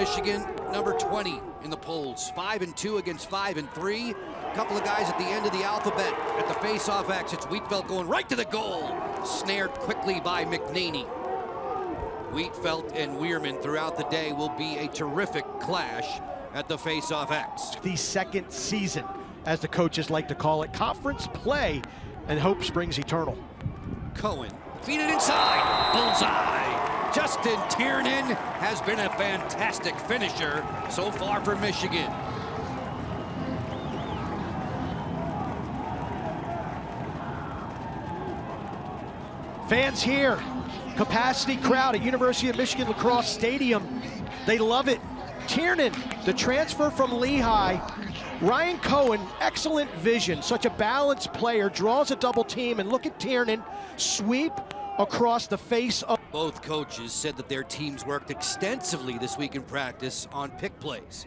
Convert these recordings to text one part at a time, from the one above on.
Michigan, number 20 in the polls. 5-2 against 5-3. A couple of guys at the end of the alphabet at the face-off X. It's Wheatfeld going right to the goal. Snared quickly by McNaney. Wheatfeld and Weirman throughout the day will be a terrific clash at the face-off X. The second season, as the coaches like to call it, conference play, and hope springs eternal. Cohen, feed it inside, bullseye. Justin Tiernan has been a fantastic finisher so far for Michigan. Fans here, capacity crowd at University of Michigan Lacrosse Stadium. They love it. Tiernan, the transfer from Lehigh. Ryan Cohen, excellent vision, such a balanced player, draws a double team, and look at Tiernan sweep across the face of... Both coaches said that their teams worked extensively this week in practice on pick plays,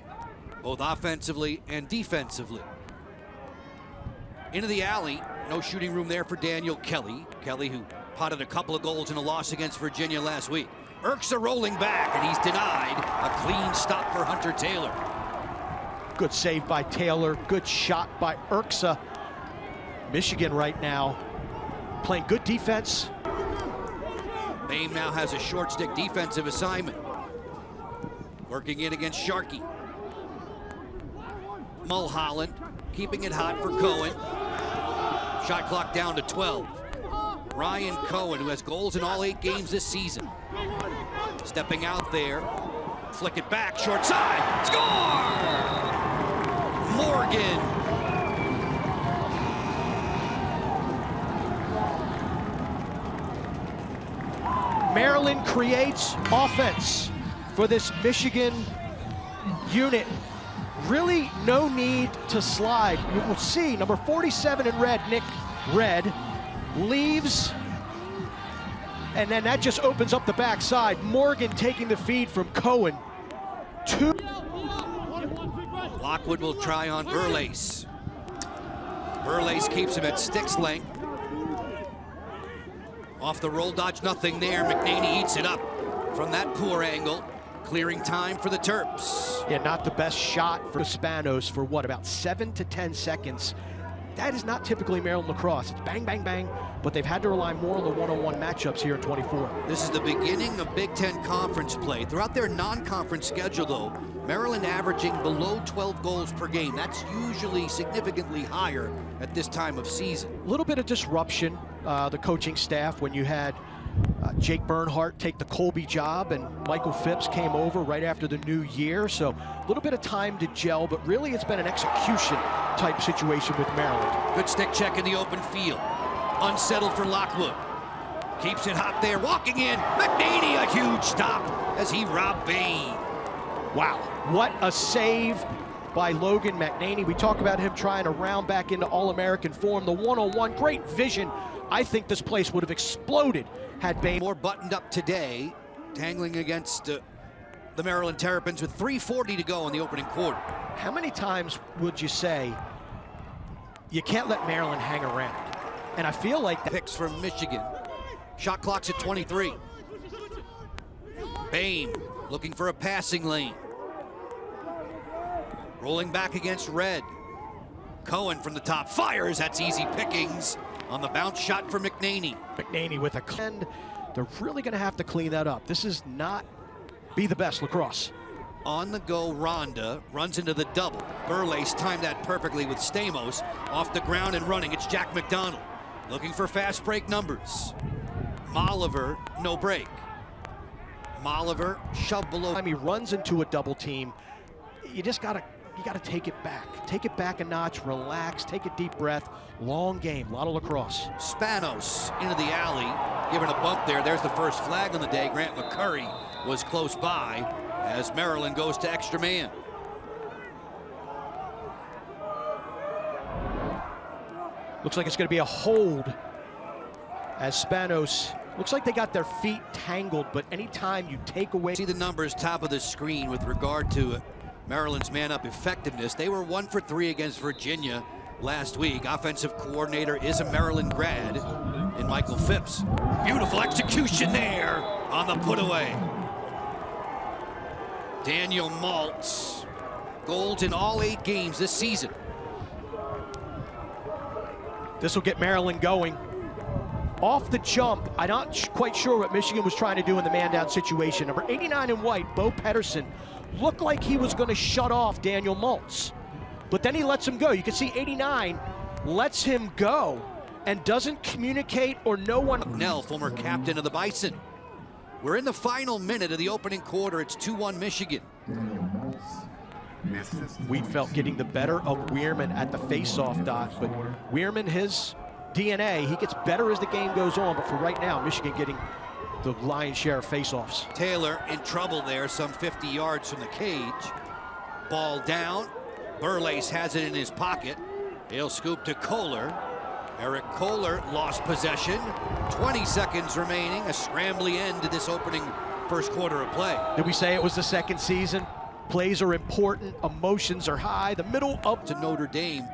both offensively and defensively. Into the alley, no shooting room there for Daniel Kelly. Kelly, who potted a couple of goals in a loss against Virginia last week. Urksa rolling back, and he's denied a clean stop for Hunter Taylor. Good save by Taylor, good shot by Urksa. Michigan right now playing good defense. Boehm now has a short stick defensive assignment. Working in against Sharkey. Mulholland keeping it hot for Cohen. Shot clock down to 12. Ryan Cohen, who has goals in all 8 games this season. Stepping out there, flick it back, short side, score! Morgan. Maryland creates offense for this Michigan unit. Really no need to slide. You will see number 47 in red, Nick Red, leaves, and then that just opens up the backside. Morgan taking the feed from Cohen. Lockwood will try on Burlace. Burlace keeps him at stick's length. Off the roll dodge, nothing there. McNaney eats it up from that poor angle. Clearing time for the Terps. Yeah, not the best shot for Spanos for what, about 7 to 10 seconds. That is not typically Maryland lacrosse. It's bang, bang, bang, but they've had to rely more on the one-on-one matchups here in 24. This is the beginning of Big Ten conference play. Throughout their non-conference schedule, though, Maryland averaging below 12 goals per game. That's usually significantly higher at this time of season. A little bit of disruption, the coaching staff, when you had Jake Bernhardt take the Colby job and Michael Phipps came over right after the new year. So a little bit of time to gel, but really it's been an execution type situation with Maryland. Good stick check in the open field. Unsettled for Lockwood. Keeps it hot there, walking in. McNaney, a huge stop as he robbed Boehm. Wow, what a save by Logan McNaney. We talk about him trying to round back into All-American form. The one-on-one, great vision. I think this place would have exploded had Boehm. More buttoned up today, tangling against the Maryland Terrapins with 3:40 to go in the opening quarter. How many times would you say you can't let Maryland hang around? And I feel like that. Picks from Michigan. Shot clock's at 23. Boehm looking for a passing lane. Rolling back against Red. Cohen from the top fires. That's easy pickings on the bounce shot for McNaney. McNaney with a clean. They're really going to have to clean that up. This is not be the best lacrosse. On the go, Ronda runs into the double. Burlace timed that perfectly with Stamos. Off the ground and running, it's Jack McDonald. Looking for fast break numbers. Molliver, no break. Molliver, shoved below. He runs into a double team. You just gotta take it back. Take it back a notch, relax, take a deep breath. Long game, a lot of lacrosse. Spanos into the alley, giving a bump there. There's the first flag on the day. Grant McCurry was close by as Maryland goes to extra man. Looks like it's going to be a hold as Spanos, looks like they got their feet tangled, but anytime you take away. See the numbers top of the screen with regard to Maryland's man-up effectiveness. They were 1 for 3 against Virginia last week. Offensive coordinator is a Maryland grad in Michael Phipps. Beautiful execution there on the put away. Daniel Maltz, goals in all 8 games this season. This will get Maryland going. Off the jump, I'm not quite sure what Michigan was trying to do in the man-down situation. Number 89 in white, Bo Pedersen, looked like he was going to shut off Daniel Maltz. But then he lets him go. You can see 89 lets him go and doesn't communicate or no one. Nell, former captain of the Bison. We're in the final minute of the opening quarter. It's 2-1 Michigan. Wiedfeldt getting the better of Weirman at the face-off dot, but Weirman, his DNA, he gets better as the game goes on, but for right now, Michigan getting the lion's share of face-offs. Taylor in trouble there, some 50 yards from the cage. Ball down. Burlace has it in his pocket. He'll scoop to Kohler. Eric Kohler lost possession. 20 seconds remaining. A scrambly end to this opening first quarter of play. Did we say it was the second season? Plays are important, emotions are high. The middle up to Notre Dame,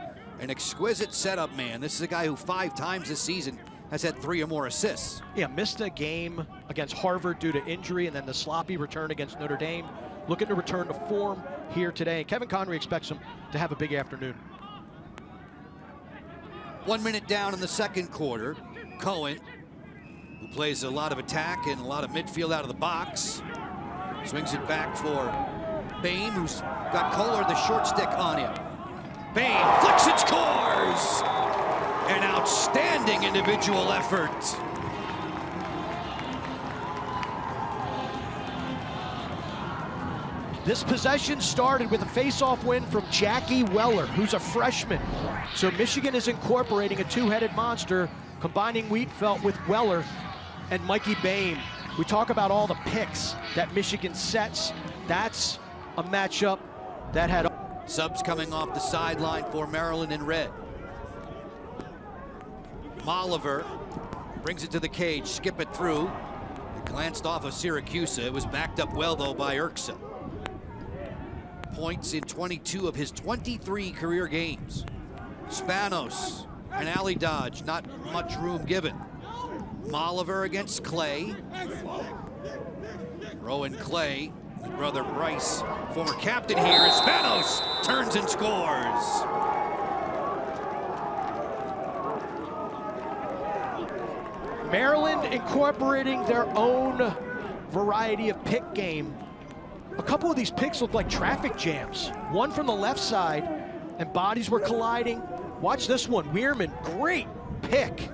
an exquisite setup man. This is a guy who 5 times this season has had 3 or more assists. Yeah, missed a game against Harvard due to injury, and then the sloppy return against Notre Dame. Looking to return to form here today. Kevin Connery expects him to have a big afternoon. 1 minute down in the second quarter. Cohen, who plays a lot of attack and a lot of midfield out of the box, swings it back for Bain, who's got Kohler the short stick on him. Bain flicks and scores! An outstanding individual effort. This possession started with a face-off win from Jackie Weller, who's a freshman. So Michigan is incorporating a 2-headed monster, combining Wiedfeldt with Weller and Mikey Bain. We talk about all the picks that Michigan sets. That's a matchup that had subs coming off the sideline for Maryland in red. Molliver brings it to the cage, skip it through. It glanced off of Syracuse. It was backed up well though by Urksa. Points in 22 of his 23 career games. Spanos, an alley dodge, not much room given. Molliver against Clay. Rowan Clay, his brother Bryce, former captain here, and Spanos turns and scores. Maryland incorporating their own variety of pick game. A couple of these picks look like traffic jams. One from the left side, and bodies were colliding. Watch this one, Weirman, great pick.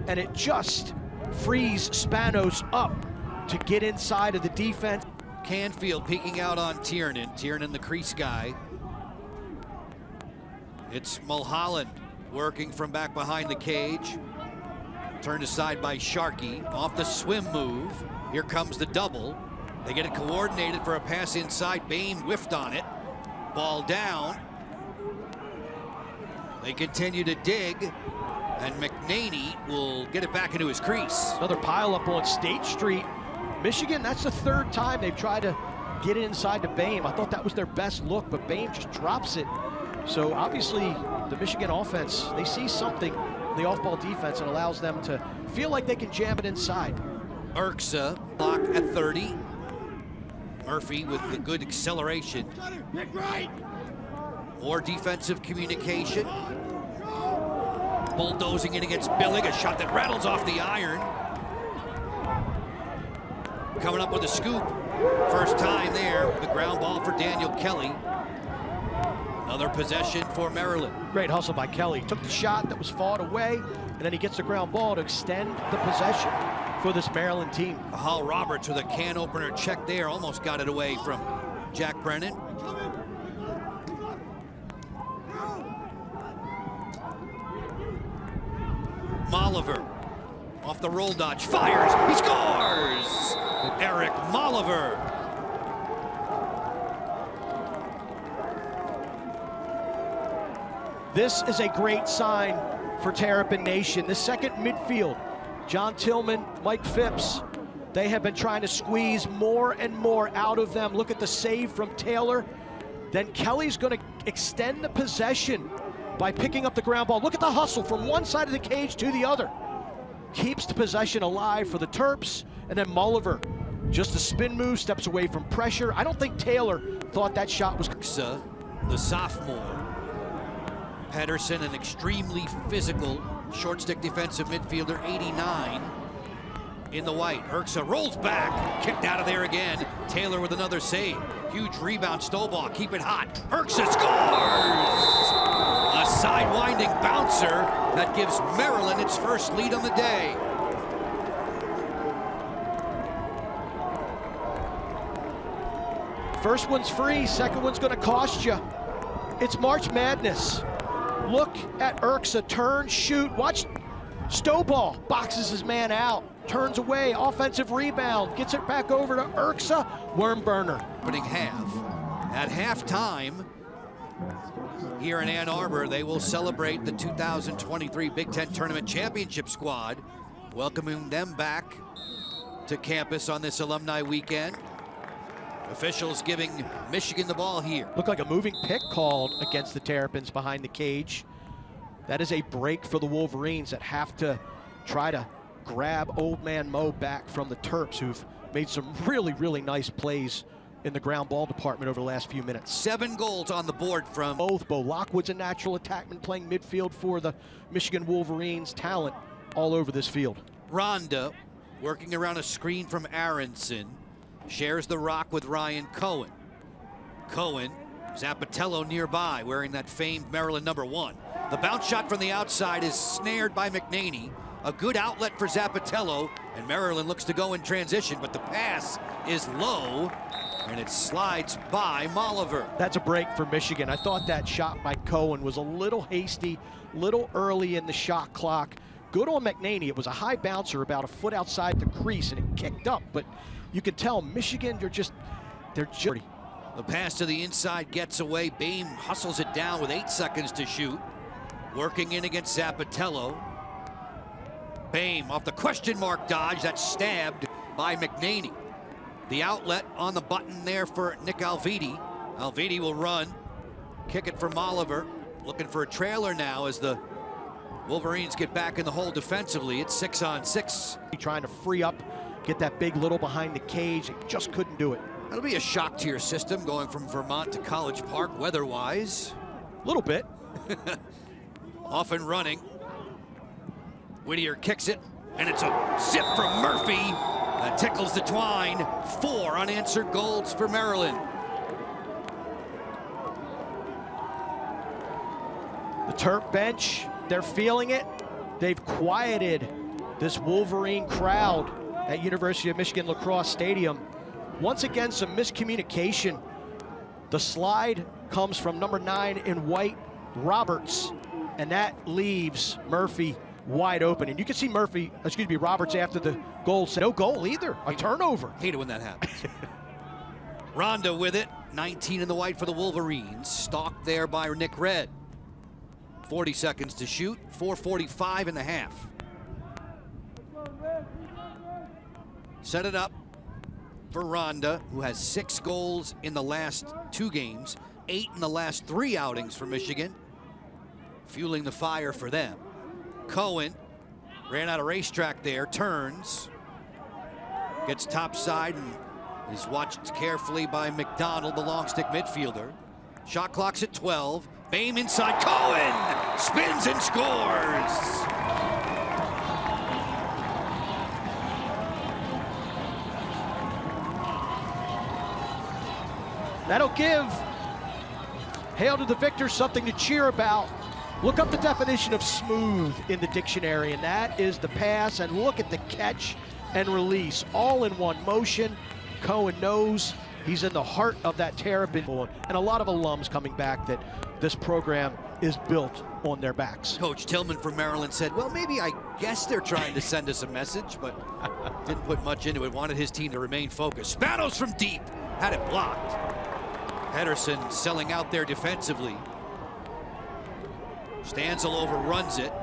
And it just frees Spanos up to get inside of the defense. Canfield peeking out on Tiernan. Tiernan, the crease guy. It's Mulholland working from back behind the cage. Turned aside by Sharkey. Off the swim move. Here comes the double. They get it coordinated for a pass inside. Bain whiffed on it. Ball down. They continue to dig. And McNaney will get it back into his crease. Another pileup on State Street. Michigan, that's the 3rd time they've tried to get inside to Bain. I thought that was their best look, but Bain just drops it. So obviously the Michigan offense, they see something in the off-ball defense and allows them to feel like they can jam it inside. Urksa, block at 30. Murphy with the good acceleration. More defensive communication. Bulldozing in against Billig, a shot that rattles off the iron. Coming up with a scoop. First time there, the ground ball for Daniel Kelly. Another possession for Maryland. Great hustle by Kelly. Took the shot that was fought away, and then he gets the ground ball to extend the possession for this Maryland team. Hal Roberts with a can opener check there, almost got it away from Jack Brennan. Molliver off the roll dodge, fires, he scores! Eric Molliver. This is a great sign for Terrapin Nation. The second midfield, John Tillman, Mike Phipps, they have been trying to squeeze more and more out of them. Look at the save from Taylor. Then Kelly's going to extend the possession by picking up the ground ball. Look at the hustle from one side of the cage to the other. Keeps the possession alive for the Terps, and then Molliver Just a spin move, steps away from pressure. I don't think Taylor thought that shot was... The sophomore. Pedersen, an extremely physical short stick defensive midfielder, 89 in the white. Urksa rolls back, kicked out of there again. Taylor with another save. Huge rebound, Stovall, keep it hot. Urksa scores! A side-winding bouncer that gives Maryland its first lead on the day. First one's free, second one's gonna cost you. It's March Madness. Look at Urksa, turn, shoot, watch Stovall, boxes his man out, turns away, offensive rebound, gets it back over to Urksa, worm burner. Opening half. At halftime, here in Ann Arbor, they will celebrate the 2023 Big Ten Tournament Championship squad, welcoming them back to campus on this alumni weekend. Officials giving Michigan the ball here. Looked like a moving pick called against the Terrapins behind the cage. That is a break for the Wolverines that have to try to grab old man Mo back from the Terps, who've made some really, really nice plays in the ground ball department over the last few minutes. 7 goals on the board from both. Bo Lockwood's a natural attackman playing midfield for the Michigan Wolverines. Talent all over this field. Ronda working around a screen from Aronson. Shares the rock with Ryan Cohen. Cohen, Zappatello nearby, wearing that famed Maryland #1. The bounce shot from the outside is snared by McNaney. A good outlet for Zappatello, and Maryland looks to go in transition, but the pass is low, and it slides by Molliver. That's a break for Michigan. I thought that shot by Cohen was a little hasty, little early in the shot clock. Good on McNaney. It was a high bouncer about a foot outside the crease, and it kicked up, but you can tell Michigan, they're just. The pass to the inside gets away. Bame hustles it down with 8 seconds to shoot. Working in against Zappatello. Bame off the question mark dodge, that's stabbed by McNaney. The outlet on the button there for Nick Alviti. Alviti will run, kick it for Molliver. Looking for a trailer now as the Wolverines get back in the hole defensively. It's 6-on-6. Trying to free up, get that big little behind the cage. It just couldn't do it. That'll be a shock to your system going from Vermont to College Park weather-wise. A little bit. Off and running. Whittier kicks it, and it's a zip from Murphy. That tickles the twine. 4 unanswered goals for Maryland. The Terp bench, they're feeling it. They've quieted this Wolverine crowd at University of Michigan Lacrosse Stadium. Once again, some miscommunication. The slide comes from number 9 in white, Roberts, and that leaves Murphy wide open. And you can see Roberts after the goal said, no goal either, a turnover. Hate it when that happens. Ronda with it, 19 in the white for the Wolverines. Stalked there by Nick Red. 40 seconds to shoot, 4:45 in the half. Set it up for Ronda, who has 6 goals in the last 2 games, 8 in the last 3 outings for Michigan. Fueling the fire for them. Cohen ran out of racetrack there, turns, gets topside and is watched carefully by McDonald, the long stick midfielder. Shot clock's at 12. Bame inside, Cohen spins and scores. That'll give Hail to the Victor something to cheer about. Look up the definition of smooth in the dictionary, and that is the pass, and look at the catch and release, all in one motion. Cohen knows he's in the heart of that Terrapin, and a lot of alums coming back that this program is built on their backs. Coach Tillman from Maryland said, well, maybe I guess they're trying to send us a message, but didn't put much into it, wanted his team to remain focused. Spanos from deep, had it blocked. Pedersen selling out there defensively. Stanzel overruns it.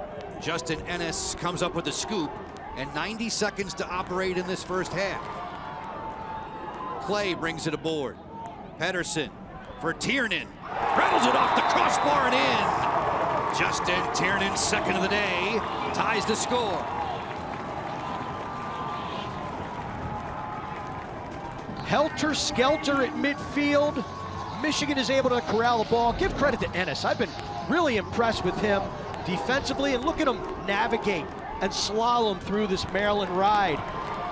Justin Ennis comes up with the scoop, and 90 seconds to operate in this first half. Clay brings it aboard. Pedersen for Tiernan. Rattles it off the crossbar and in. Justin Tiernan's second of the day ties the score. Helter-skelter at midfield. Michigan is able to corral the ball. Give credit to Ennis. I've been really impressed with him defensively, and look at him navigate and slalom through this Maryland ride.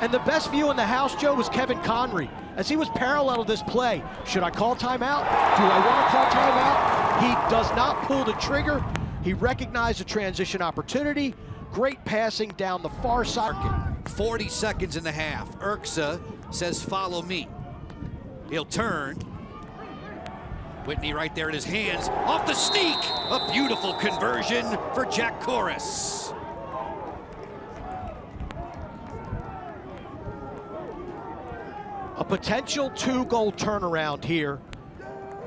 And the best view in the house, Joe, was Kevin Conry as he was parallel to this play. Should I call timeout? Do I want to call timeout? He does not pull the trigger. He recognized the transition opportunity. Great passing down the far side. 40 seconds in the half. Urksa says, follow me. He'll turn. Whitney right there in his hands. Off the sneak. A beautiful conversion for Jack Corus. A potential 2-goal turnaround here.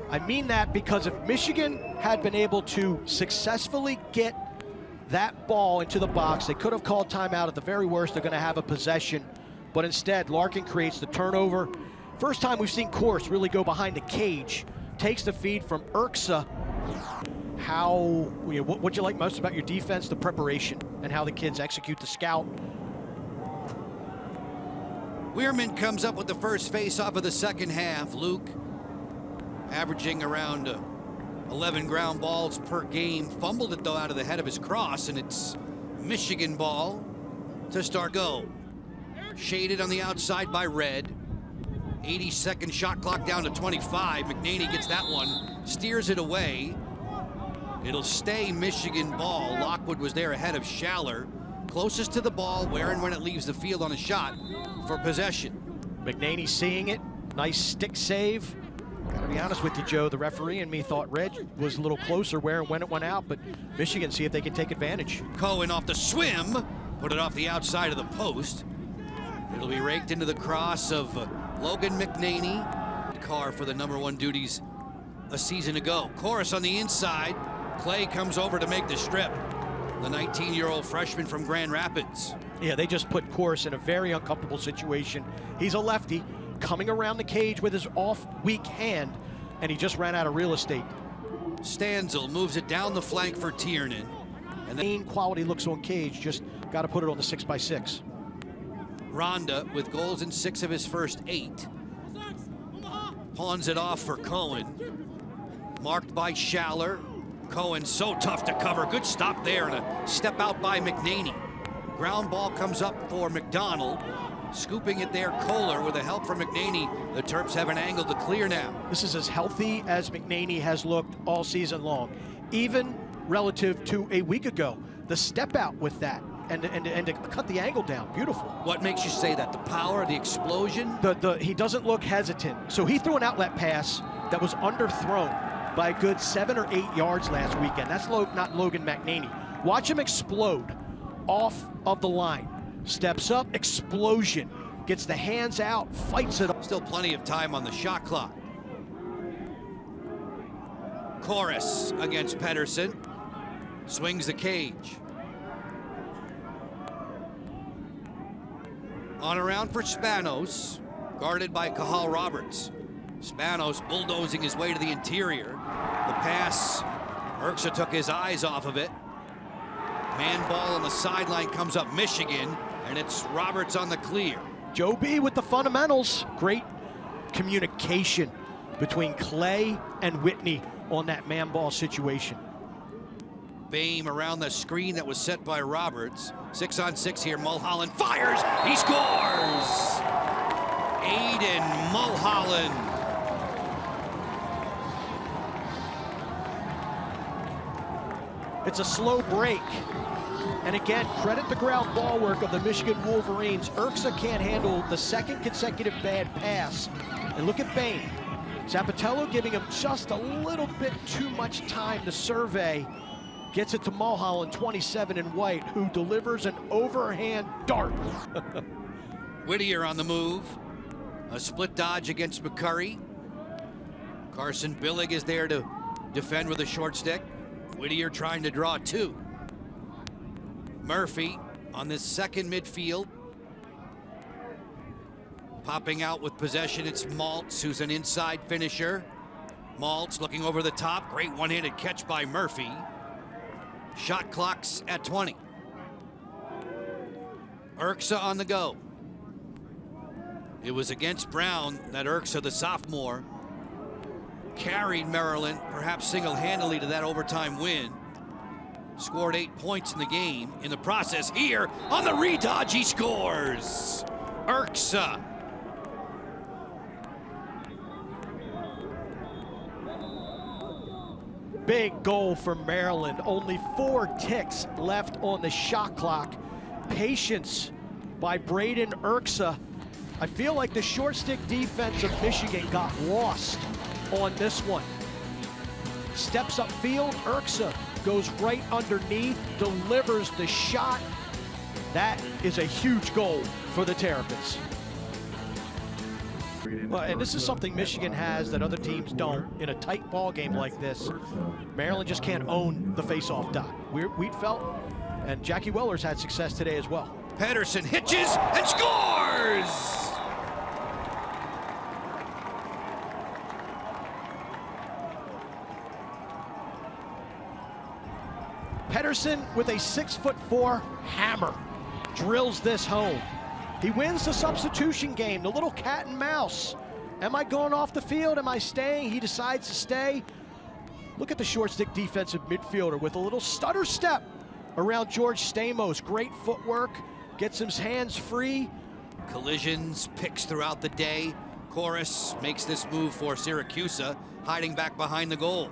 I mean that because if Michigan had been able to successfully get that ball into the box, they could have called timeout. At the very worst, they're going to have a possession. But instead, Larkin creates the turnover. First time we've seen Corus really go behind the cage. Takes the feed from Urksa. What you like most about your defense? The preparation and how the kids execute the scout. Weirman comes up with the first face-off of the second half. Luke averaging around 11 ground balls per game. Fumbled it, though, out of the head of his cross, and it's Michigan ball to start go. Shaded on the outside by Red. 80-second shot clock down to 25. McNaney gets that one, steers it away. It'll stay Michigan ball. Lockwood was there ahead of Schaller. Closest to the ball, where and when it leaves the field on a shot for possession. McNaney seeing it. Nice stick save. Gotta be honest with you, Joe, the referee and me thought Red was a little closer where and when it went out, but Michigan see if they can take advantage. Cohen off the swim, put it off the outside of the post. It'll be raked into the cross of Logan McNaney. Carr for the #1 duties a season ago. Corus on the inside. Clay comes over to make the strip. The 19-year-old freshman from Grand Rapids. Yeah, they just put Corus in a very uncomfortable situation. He's a lefty coming around the cage with his off weak hand, and he just ran out of real estate. Stanzel moves it down the flank for Tiernan. And the main quality looks on cage, just got to put it on the 6x6. Ronda with goals in 6 of his first 8. Pawns it off for Cohen. Marked by Schaller. Cohen so tough to cover. Good stop there and a step out by McNaney. Ground ball comes up for McDonald. Scooping it there, Kohler with the help from McNaney. The Terps have an angle to clear now. This is as healthy as McNaney has looked all season long, even relative to a week ago. The step out with that and to cut the angle down, beautiful. What makes you say that? The power, the explosion? He doesn't look hesitant. So he threw an outlet pass that was underthrown by a good 7 or 8 yards last weekend. That's not Logan McNaney. Watch him explode off of the line. Steps up, explosion. Gets the hands out, fights it up. Still plenty of time on the shot clock. Corus against Pedersen. Swings the cage. On around for Spanos. Guarded by Cahal Roberts. Spanos bulldozing his way to the interior. The pass, Urksa took his eyes off of it. Man ball on the sideline comes up Michigan, and it's Roberts on the clear. Joe B with the fundamentals. Great communication between Clay and Whitney on that man ball situation. Bame around the screen that was set by Roberts. 6-on-6 here, Mulholland fires, he scores! Aiden Mulholland. It's a slow break. And again, credit the ground ball work of the Michigan Wolverines. Urksa can't handle the second consecutive bad pass. And look at Bame. Zapatello giving him just a little bit too much time to survey. Gets it to Mulholland, 27 in white, who delivers an overhand dart. Whittier on the move. A split dodge against McCurry. Carson Billig is there to defend with a short stick. Whittier trying to draw 2. Murphy on this second midfield. Popping out with possession, it's Maltz, who's an inside finisher. Maltz looking over the top. Great one-handed catch by Murphy. Shot clock's at 20. Urksa on the go. It was against Brown that Urksa, the sophomore, carried Maryland, perhaps single-handedly, to that overtime win. Scored 8 points in the game. In the process here, on the redodge, he scores! Urksa. Big goal for Maryland. Only 4 ticks left on the shot clock. Patience by Braden Urksa. I feel like the short stick defense of Michigan got lost on this one. Steps upfield, Urksa goes right underneath, delivers the shot. That is a huge goal for the Terrapins. Well, and this is something Michigan has that other teams don't in a tight ball game like this. Maryland just can't own the face-off dot. Wheatfeld and Jackie Weller's had success today as well. Pedersen hitches and scores! Pedersen with a 6'4" hammer drills this home. He wins the substitution game, the little cat and mouse. Am I going off the field? Am I staying? He decides to stay. Look at the short stick defensive midfielder with a little stutter step around George Stamos. Great footwork, gets his hands free. Collisions, picks throughout the day. Chorus makes this move for Syracuse, hiding back behind the goal.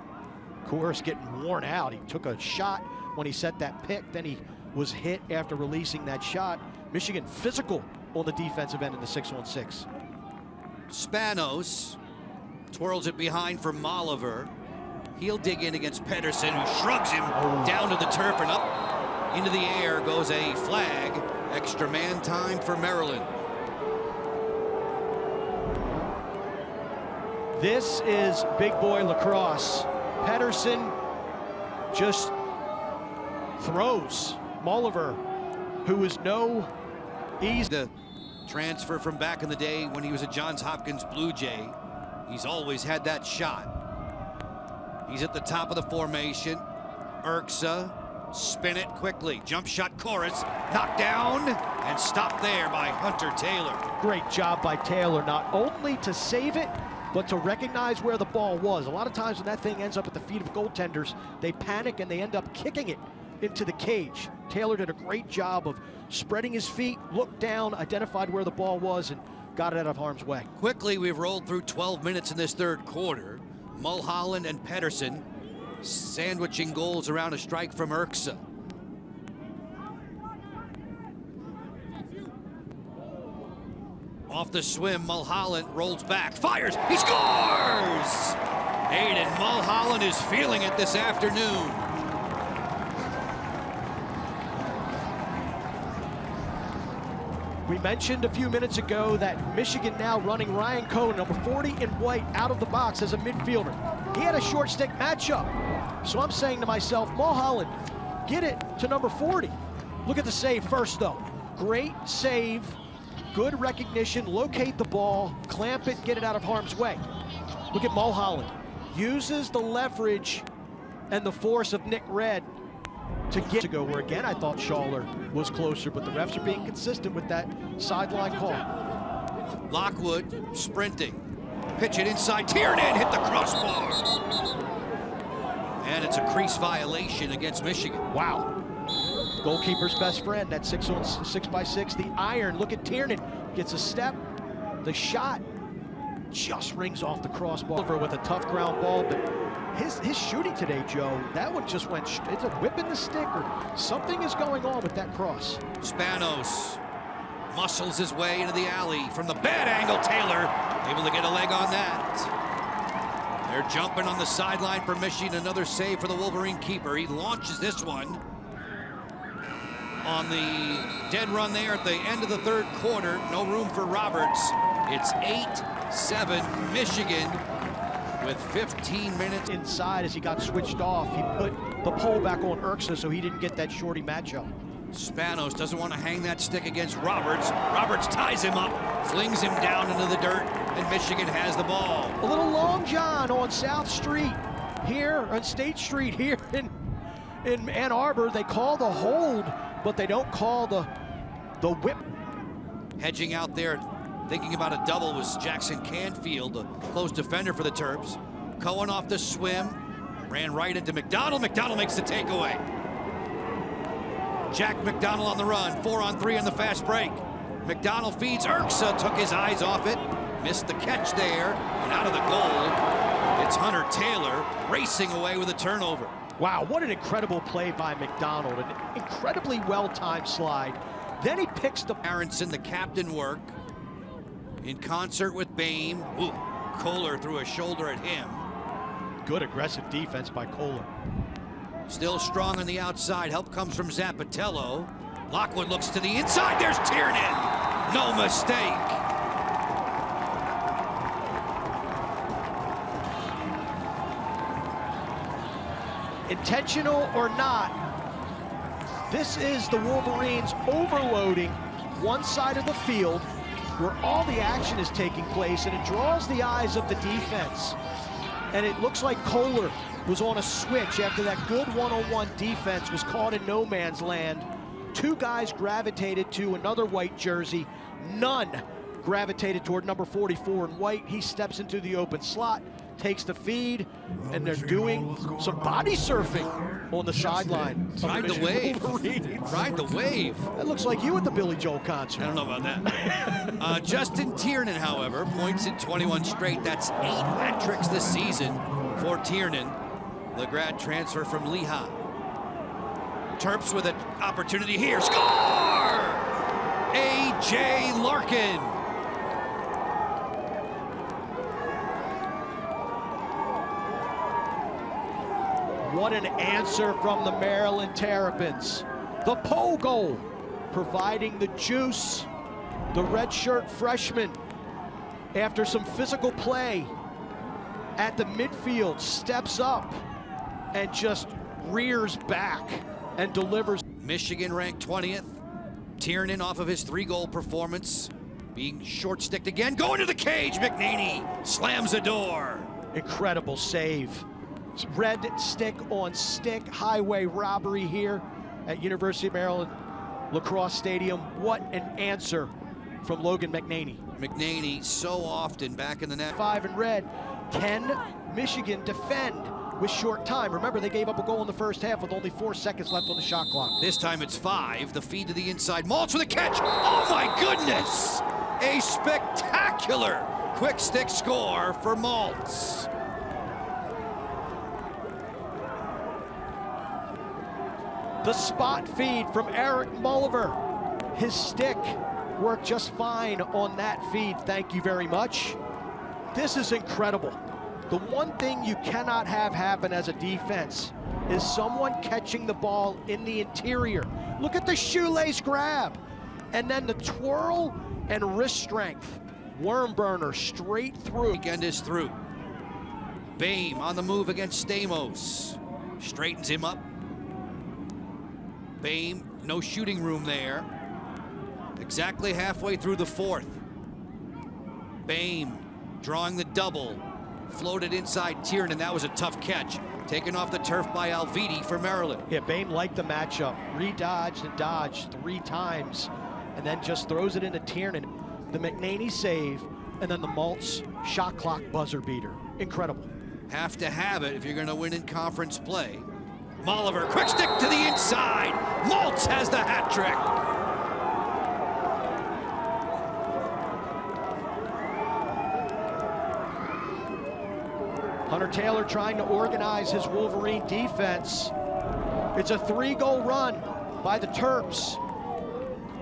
Chorus getting worn out. He took a shot when he set that pick, then he was hit after releasing that shot. Michigan physical on the defensive end in the 6-on-6. Spanos twirls it behind for Molliver. He'll dig in against Pedersen, who shrugs him down to the turf, and up into the air goes a flag. Extra man time for Maryland. This is big boy lacrosse. Pedersen just throws Molliver, who is no easy. The transfer from back in the day when he was a Johns Hopkins Blue Jay. He's always had that shot. He's at the top of the formation. Urksa, spin it quickly. Jump shot, Chorus, knocked down and stopped there by Hunter Taylor. Great job by Taylor, not only to save it, but to recognize where the ball was. A lot of times when that thing ends up at the feet of goaltenders, they panic and they end up kicking it into the cage. Taylor did a great job of spreading his feet, looked down, identified where the ball was, and got it out of harm's way. Quickly, we've rolled through 12 minutes in this third quarter. Mulholland and Pedersen sandwiching goals around a strike from Urksa. Off the swim, Mulholland rolls back, fires, he scores! Aiden Mulholland is feeling it this afternoon. We mentioned a few minutes ago that Michigan now running Ryan Cohn, number 40 in white, out of the box as a midfielder. He had a short stick matchup. So I'm saying to myself, Mulholland, get it to number 40. Look at the save first, though. Great save, good recognition, locate the ball, clamp it, get it out of harm's way. Look at Mulholland. Uses the leverage and the force of Nick Red to get to go, where again I thought Schaller was closer, but the refs are being consistent with that sideline call. Lockwood sprinting, pitch it inside, Tiernan hit the crossbar. And it's a crease violation against Michigan. Wow. Goalkeeper's best friend, that 6x6, the iron. Look at Tiernan, gets a step, the shot just rings off the crossbar with a tough ground ball, but his shooting today, Joe, that one just went, it's a whip in the stick, or something is going on with that cross. Spanos muscles his way into the alley from the bad angle. Taylor able to get a leg on that. They're jumping on the sideline for Michigan. Another save for the Wolverine keeper. He launches this one on the dead run there at the end of the third quarter. No room for Roberts. It's 8-7 Michigan with 15 minutes. Inside as he got switched off, he put the pole back on Urksa so he didn't get that shorty matchup. Spanos doesn't want to hang that stick against Roberts. Roberts ties him up, flings him down into the dirt, and Michigan has the ball. A little long john on South Street here, on State Street here in Ann Arbor. They call the hold, but they don't call the whip. Hedging out there, Thinking about a double was Jackson Canfield, the close defender for the Terps. Cohen off the swim, ran right into McDonald. McDonald makes the takeaway. Jack McDonald on the run, 4-on-3 in the fast break. McDonald feeds Urksa, took his eyes off it, missed the catch there, and out of the goal, it's Hunter Taylor racing away with a turnover. Wow, what an incredible play by McDonald. An incredibly well-timed slide. Then he picks the... Aronson, the captain, work in concert with Bame. Ooh, Kohler threw a shoulder at him. Good aggressive defense by Kohler. Still strong on the outside. Help comes from Zappatello. Lockwood looks to the inside. There's Tiernan. No mistake. Intentional or not, this is the Wolverines overloading one side of the field where all the action is taking place, and it draws the eyes of the defense. And it looks like Kohler was on a switch after that good one-on-one defense was caught in no man's land. Two guys gravitated to another white jersey. None gravitated toward number 44 in white. He steps into the open slot, takes the feed, and they're doing some body surfing on the sideline. Ride the wave. Ride the wave. That looks like you at the Billy Joel concert. I don't know about that. Justin Tiernan, however, points at 21 straight. That's 8 hat tricks this season for Tiernan, the grad transfer from Lehigh. Terps with an opportunity here. Score! A.J. Larkin. What an answer from the Maryland Terrapins. The Poe goal, providing the juice. The redshirt freshman, after some physical play at the midfield, steps up and just rears back and delivers. Michigan ranked 20th. Tiernan off of his 3-goal performance, being short-sticked again. Going to the cage, McNaney slams the door. Incredible save. Red stick on stick, highway robbery here at University of Maryland Lacrosse Stadium. What an answer from Logan McNaney. McNaney so often back in the net. 5 in red. Can Michigan defend with short time? Remember, they gave up a goal in the first half with only 4 seconds left on the shot clock. This time it's 5. The feed to the inside. Maltz with a catch. Oh my goodness! A spectacular quick stick score for Maltz. The spot feed from Eric Mulliver. His stick worked just fine on that feed. Thank you very much. This is incredible. The one thing you cannot have happen as a defense is someone catching the ball in the interior. Look at the shoelace grab. And then the twirl and wrist strength. Worm burner straight through. Weekend is through. Bame on the move against Stamos. Straightens him up. Bame, no shooting room there. Exactly halfway through the 4th. Bame drawing the double. Floated inside Tiernan. That was a tough catch. Taken off the turf by Alviti for Maryland. Yeah, Bame liked the matchup. Re-dodged and dodged 3 times. And then just throws it into Tiernan. The McNaney save, and then the Maltz shot clock buzzer beater. Incredible. Have to have it if you're going to win in conference play. Molliver, quick stick to the inside. Maltz has the hat trick. Hunter Taylor trying to organize his Wolverine defense. It's a 3-goal run by the Terps.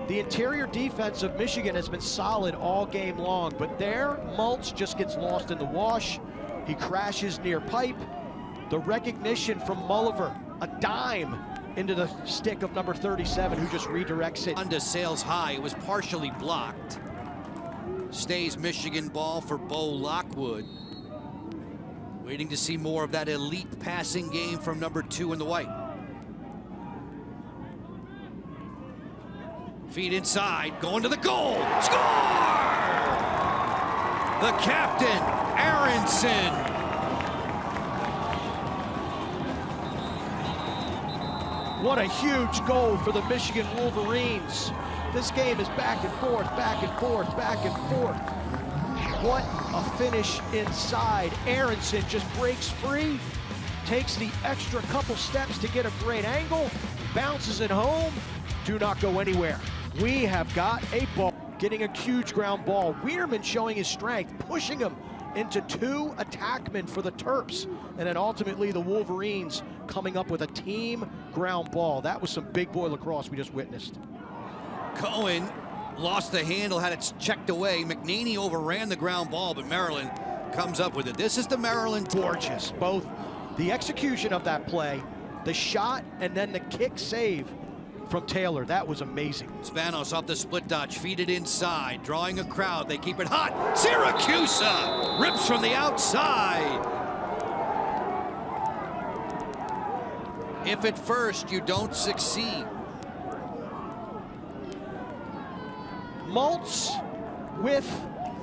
The interior defense of Michigan has been solid all game long, but there, Maltz just gets lost in the wash. He crashes near pipe. The recognition from Mulliver, a dime into the stick of number 37, who just redirects it. Honda sails high. It was partially blocked. Stays Michigan ball for Bo Lockwood. Waiting to see more of that elite passing game from number 2 in the white. Feed inside, going to the goal. Score! The captain, Aronson. What a huge goal for the Michigan Wolverines. This game is back and forth, back and forth, back and forth. What a finish inside. Aronson just breaks free, takes the extra couple steps to get a great angle, bounces it home. Do not go anywhere. We have got a ball. Getting a huge ground ball. Weirman showing his strength, pushing him into two attackmen for the Terps. And then ultimately the Wolverines coming up with a team ground ball. That was some big boy lacrosse we just witnessed. Cohen lost the handle, had it checked away. McNaney overran the ground ball, but Maryland comes up with it. This is the Maryland. Gorgeous. Both the execution of that play, the shot, and then the kick save from Taylor. That was amazing. Spanos off the split dodge, feed it inside, drawing a crowd. They keep it hot. Siracusa rips from the outside. If at first you don't succeed. Maltz with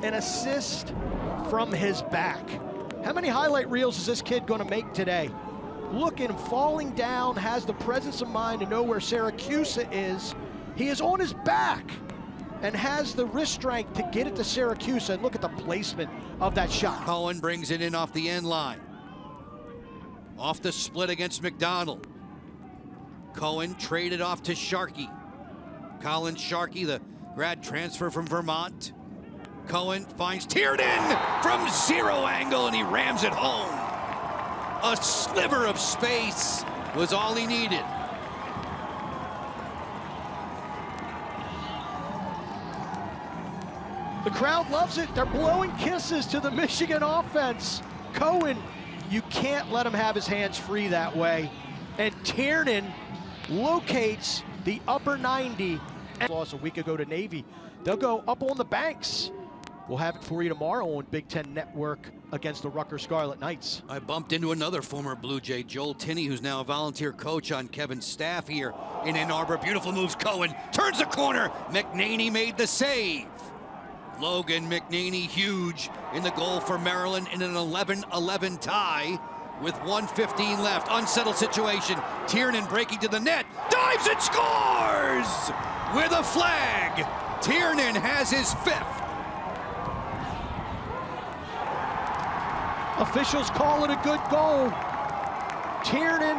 an assist from his back. How many highlight reels is this kid going to make today? Looking, falling down, has the presence of mind to know where Siracusa is. He is on his back and has the wrist strength to get it to Siracusa. And look at the placement of that shot. Cohen brings it in off the end line. Off the split against McDonald. Cohen traded off to Sharkey. Colin Sharkey, the grad transfer from Vermont. Cohen finds Tiernan from zero angle and he rams it home. A sliver of space was all he needed. The crowd loves it. They're blowing kisses to the Michigan offense. Cohen, you can't let him have his hands free that way. And Tiernan locates the upper 90. Lost a week ago to Navy. They'll go up on the banks. We'll have it for you tomorrow on Big Ten Network against the Rutgers Scarlet Knights. I bumped into another former Blue Jay, Joel Tinney, who's now a volunteer coach on Kevin's staff here in Ann Arbor. Beautiful moves. Cohen turns the corner. McNaney made the save. Logan McNaney, huge in the goal for Maryland in an 11-11 tie with 1:15 left. Unsettled situation. Tiernan breaking to the net. Dives and scores with a flag. Tiernan has his fifth. Officials call it a good goal. Tiernan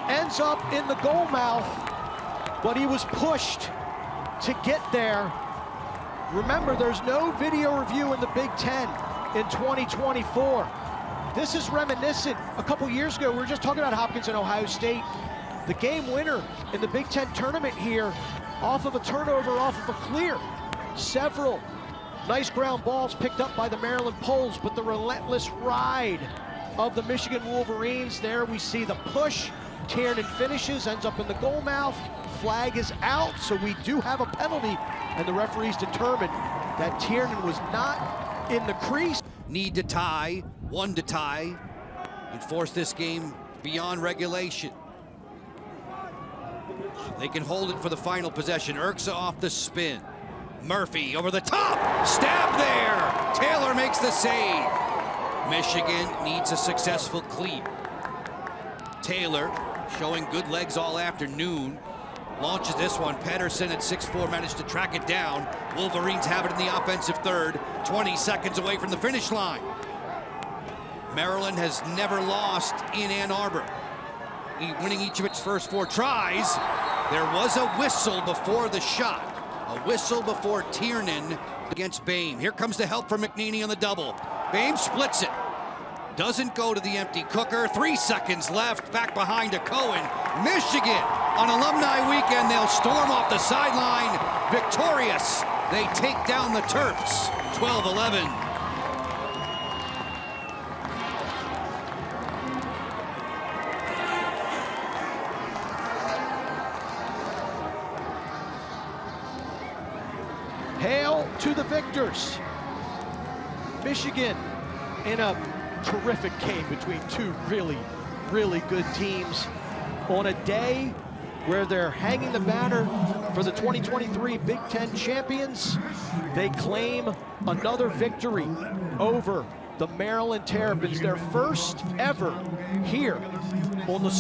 ends up in the goal mouth, but he was pushed to get there. Remember, there's no video review in the Big Ten in 2024. This is reminiscent. A couple years ago, we were just talking about Hopkins and Ohio State. The game winner in the Big Ten tournament here, off of a turnover, off of a clear. Several nice ground balls picked up by the Maryland Poles, but the relentless ride of the Michigan Wolverines. There we see the push. Tiernan finishes, ends up in the goal mouth. Flag is out, so we do have a penalty, and the referees determined that Tiernan was not in the crease. Need to tie, one to tie, and force this game beyond regulation. They can hold it for the final possession. Urksa off the spin. Murphy over the top, stab there. Taylor makes the save. Michigan needs a successful cleat. Taylor showing good legs all afternoon. Launches this one. Pedersen at 6'4" managed to track it down. Wolverines have it in the offensive third. 20 seconds away from the finish line. Maryland has never lost in Ann Arbor, winning each of its first 4 tries. There was a whistle before the shot. A whistle before Tiernan against Boehm. Here comes the help from McNaney on the double. Boehm splits it. Doesn't go to the empty cooker. 3 seconds left. Back behind to Cohen. Michigan on Alumni Weekend. They'll storm off the sideline. Victorious. They take down the Terps. 12-11. Hail to the victors. Michigan in a terrific game between two really good teams on a day where they're hanging the banner for the 2023 Big Ten champions. They claim another victory over the Maryland Terrapins, their first ever here on the